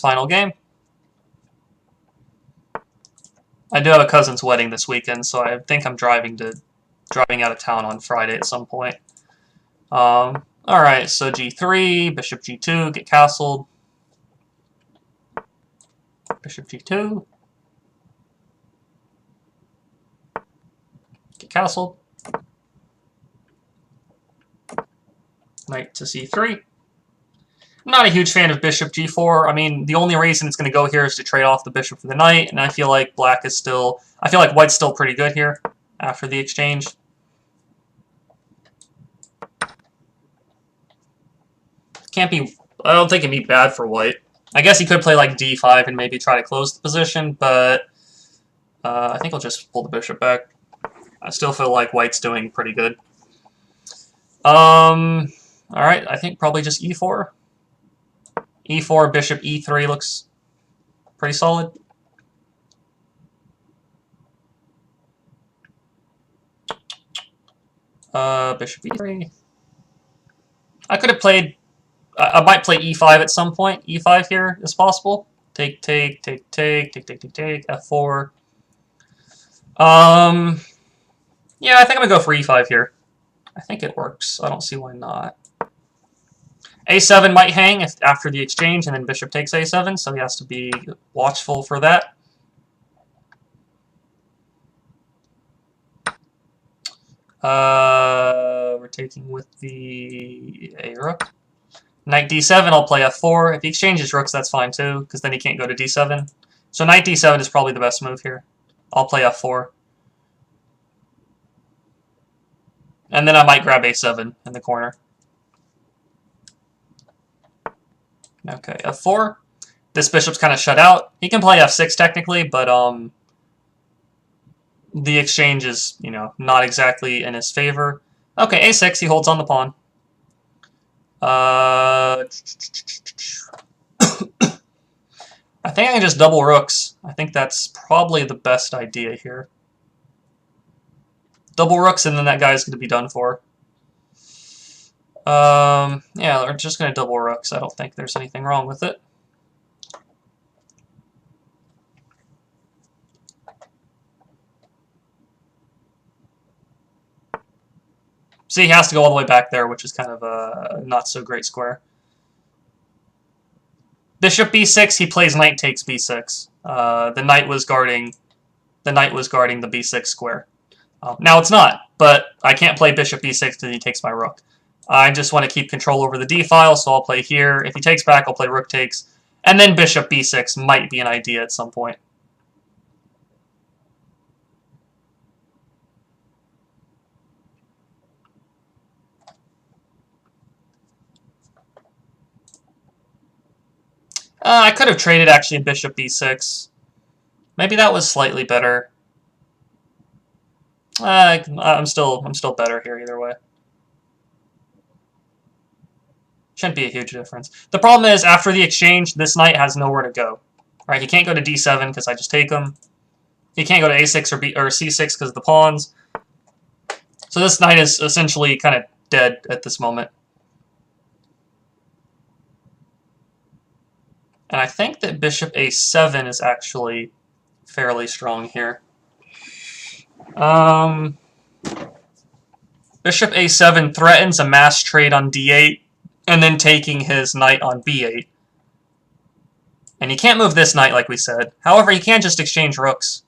final game. I do have a cousin's wedding this weekend, so I think I'm driving out of town on Friday at some point. Alright, so g3, bishop g2, get castled. Bishop g2. Get castled. Knight to c3. I'm not a huge fan of bishop g4. I mean, the only reason it's going to go here is to trade off the bishop for the knight, and I feel like white's still pretty good here after the exchange. I don't think it'd be bad for white. I guess he could play like d5 and maybe try to close the position, but I think I'll just pull the bishop back. I still feel like white's doing pretty good. Alright, I think probably just e4. e4, bishop e3 looks pretty solid. Bishop e3. I might play e5 at some point. e5 here is possible. Take, f4. Yeah, I think I'm gonna go for e5 here. I think it works. I don't see why not. a7 might hang after the exchange, and then bishop takes a7, so he has to be watchful for that. We're taking with the a-rook. Knight d7, I'll play f4. If he exchanges rooks, that's fine too, because then he can't go to d7. So knight d7 is probably the best move here. I'll play f4. And then I might grab a7 in the corner. Okay, f4. This bishop's kind of shut out. He can play f6 technically, but the exchange is, not exactly in his favor. Okay, a6, he holds on the pawn. I think I can just double rooks. I think that's probably the best idea here. Double rooks, and then that guy's going to be done for. Yeah, we're just going to double rooks. I don't think there's anything wrong with it. See, he has to go all the way back there, which is kind of a not so great square. Bishop b6, he plays knight takes b6. The knight was guarding the b6 square. Now it's not, but I can't play bishop b6 because he takes my rook. I just want to keep control over the d file, so I'll play here. If he takes back, I'll play rook takes. And then bishop b6 might be an idea at some point. I could have traded actually bishop b6. Maybe that was slightly better. I'm still better here either way. Shouldn't be a huge difference. The problem is, after the exchange, this knight has nowhere to go. Right? He can't go to d7 because I just take him. He can't go to a6 or c6 because of the pawns. So this knight is essentially kind of dead at this moment. And I think that bishop a7 is actually fairly strong here. Bishop a7 threatens a mass trade on d8, and then taking his knight on b8. And he can't move this knight like we said. However, he can just exchange rooks.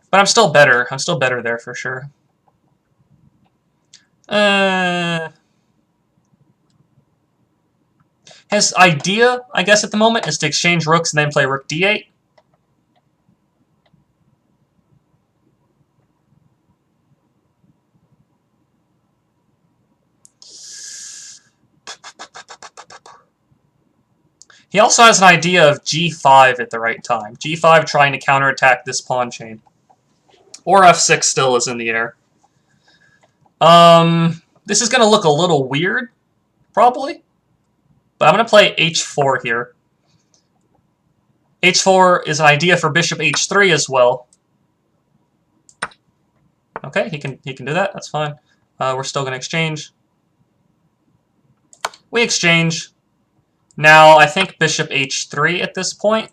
But I'm still better. I'm still better there for sure. His idea, I guess, at the moment is to exchange rooks and then play rook d8. He also has an idea of g5 at the right time. g5 trying to counterattack this pawn chain. Or f6 still is in the air. This is going to look a little weird, probably. But I'm going to play h4 here. h4 is an idea for bishop h3 as well. Okay, he can do that. That's fine. We're still going to exchange. We exchange. Now, I think bishop h3 at this point.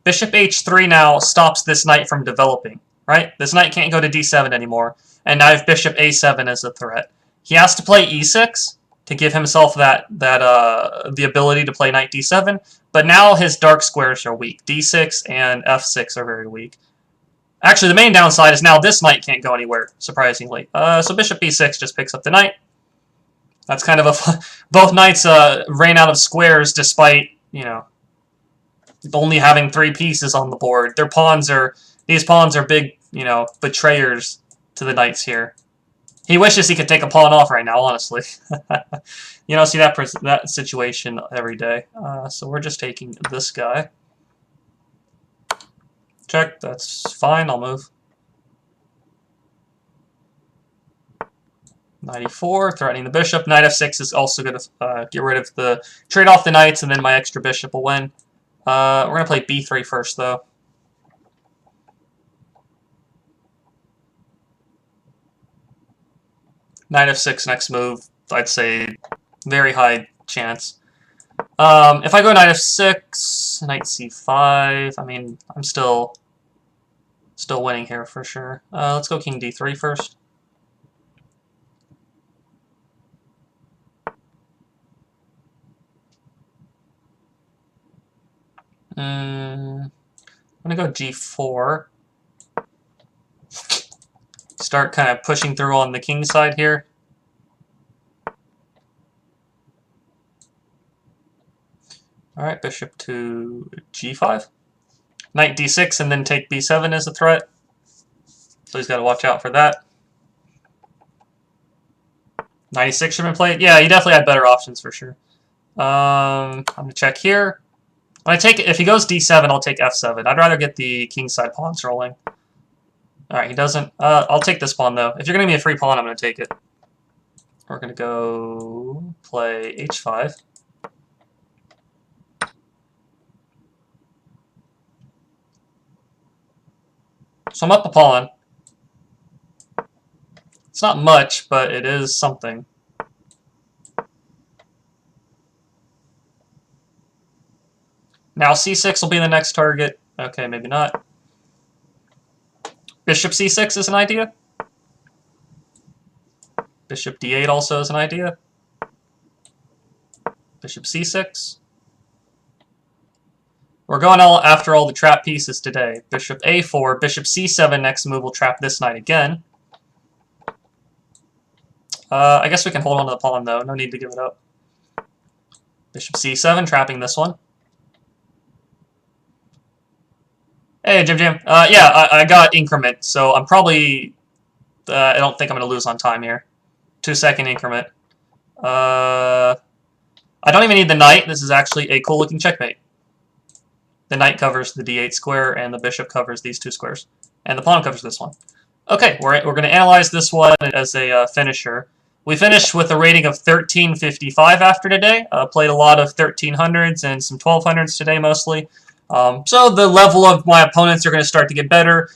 Bishop h3 now stops this knight from developing, right? This knight can't go to d7 anymore, and now I have bishop a7 as a threat. He has to play e6 to give himself the ability to play knight d7, but now his dark squares are weak. d6 and f6 are very weak. Actually, the main downside is now this knight can't go anywhere, surprisingly. So bishop b6 just picks up the knight. That's kind of a... Both knights ran out of squares despite, you know, only having 3 pieces on the board. These pawns are big, you know, betrayers to the knights here. He wishes he could take a pawn off right now, honestly. You don't see that situation every day. So we're just taking this guy. Check, that's fine, I'll move. 94, threatening the bishop. Knight f6 is also going to get rid of the... trade off the knights, and then my extra bishop will win. We're going to play b3 first, though. Knight f6 next move, I'd say very high chance. If I go knight f6, knight c5, I mean, I'm still winning here for sure. Let's go king d3 first. I'm going to go g4. Start kind of pushing through on the king side here. Alright, bishop to g5. Knight d6 and then take b7 as a threat. So he's got to watch out for that. Knight e6 should have been played. Yeah, he definitely had better options for sure. I'm going to check here. If he goes d7, I'll take f7. I'd rather get the king side pawns rolling. Alright, he doesn't. I'll take this pawn, though. If you're going to give me a free pawn, I'm going to take it. We're going to go play h5. So I'm up a pawn. It's not much, but it is something. Now c6 will be the next target. Okay, maybe not. Bishop c6 is an idea. Bishop d8 also is an idea. Bishop c6. We're going after all the trap pieces today. Bishop a4, bishop c7, next move will trap this knight again. I guess we can hold on to the pawn, though. No need to give it up. Bishop c7, trapping this one. Hey, Jim. Yeah, I got increment, so I'm probably... I don't think I'm going to lose on time here. 2-second increment. I don't even need the knight. This is actually a cool-looking checkmate. The knight covers the d8 square, and the bishop covers these 2 squares. And the pawn covers this one. Okay, we're going to analyze this one as a finisher. We finished with a rating of 1355 after today. Played a lot of 1300s and some 1200s today, mostly. So the level of my opponents are going to start to get better.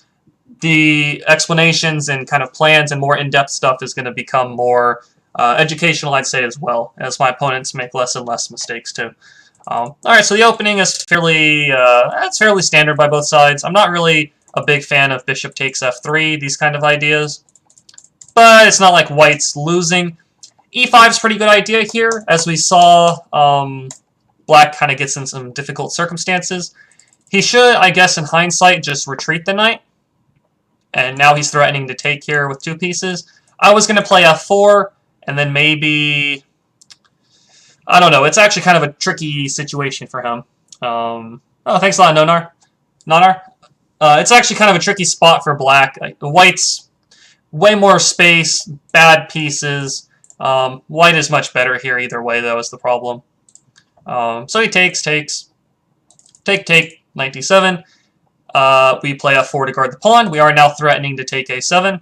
The explanations and kind of plans and more in-depth stuff is going to become more educational, I'd say, as well, as my opponents make less and less mistakes, too. Alright, so the opening is fairly standard by both sides. I'm not really a big fan of bishop takes f3, these kind of ideas. But it's not like white's losing. e5's a pretty good idea here. As we saw, black kind of gets in some difficult circumstances. He should, I guess, in hindsight, just retreat the knight. And now he's threatening to take here with 2 pieces. I was going to play f4, and then maybe... I don't know. It's actually kind of a tricky situation for him. Oh, thanks a lot, Nonar. It's actually kind of a tricky spot for black. Like, the white's way more space, bad pieces. White is much better here either way, though, is the problem. So he takes. Take, knight d7. We play f4 to guard the pawn. We are now threatening to take a7.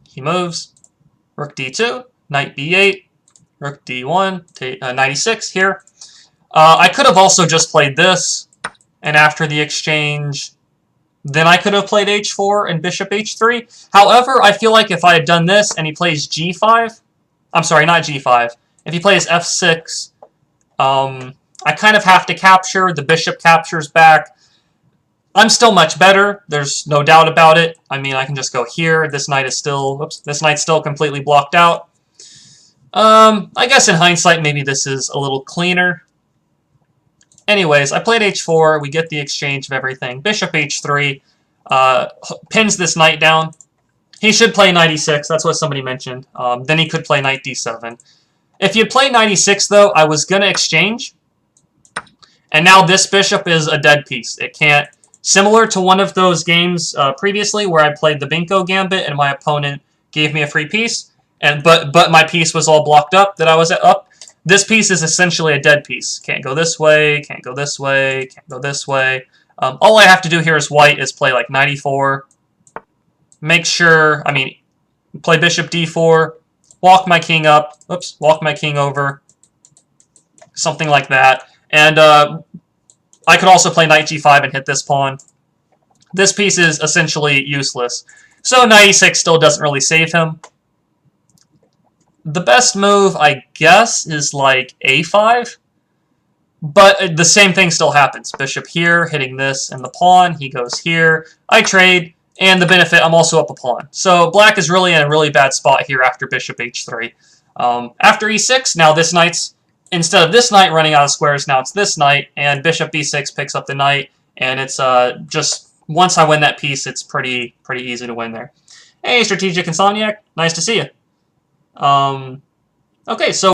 He moves. Rook d2. Knight b8. Rook d1, knight e6 here. I could have also just played this, and after the exchange, then I could have played h4 and bishop h3. However, I feel like if I had done this and he plays g5, I'm sorry, not g5. If he plays f6, I kind of have to capture. The bishop captures back. I'm still much better. There's no doubt about it. I mean, I can just go here. This knight is still... Oops, this knight's still completely blocked out. I guess in hindsight, maybe this is a little cleaner. Anyways, I played h4. We get the exchange of everything. Bishop h3 pins this knight down. He should play knight e6. That's what somebody mentioned. Then he could play knight d7. If you play knight e6, though, I was going to exchange. And now this bishop is a dead piece. It can't... Similar to one of those games previously where I played the Binko Gambit and my opponent gave me a free piece, but my piece was all blocked up that I was up. This piece is essentially a dead piece. Can't go this way, can't go this way, can't go this way. All I have to do here as white is play like knight e4. Make sure, I mean, play bishop d4, walk my king up, oops, walk my king over, something like that. And I could also play knight g5 and hit this pawn. This piece is essentially useless. So knight e6 still doesn't really save him. The best move, I guess, is like a5. But the same thing still happens. Bishop here, hitting this and the pawn. He goes here. I trade. And the benefit, I'm also up a pawn. So black is really in a really bad spot here after bishop h3. After e6, now this knight's... Instead of this knight running out of squares, now it's this knight, and bishop b6 picks up the knight, and it's just, once I win that piece, it's pretty easy to win there. Hey, Strategic Insomniac, nice to see you. Okay, so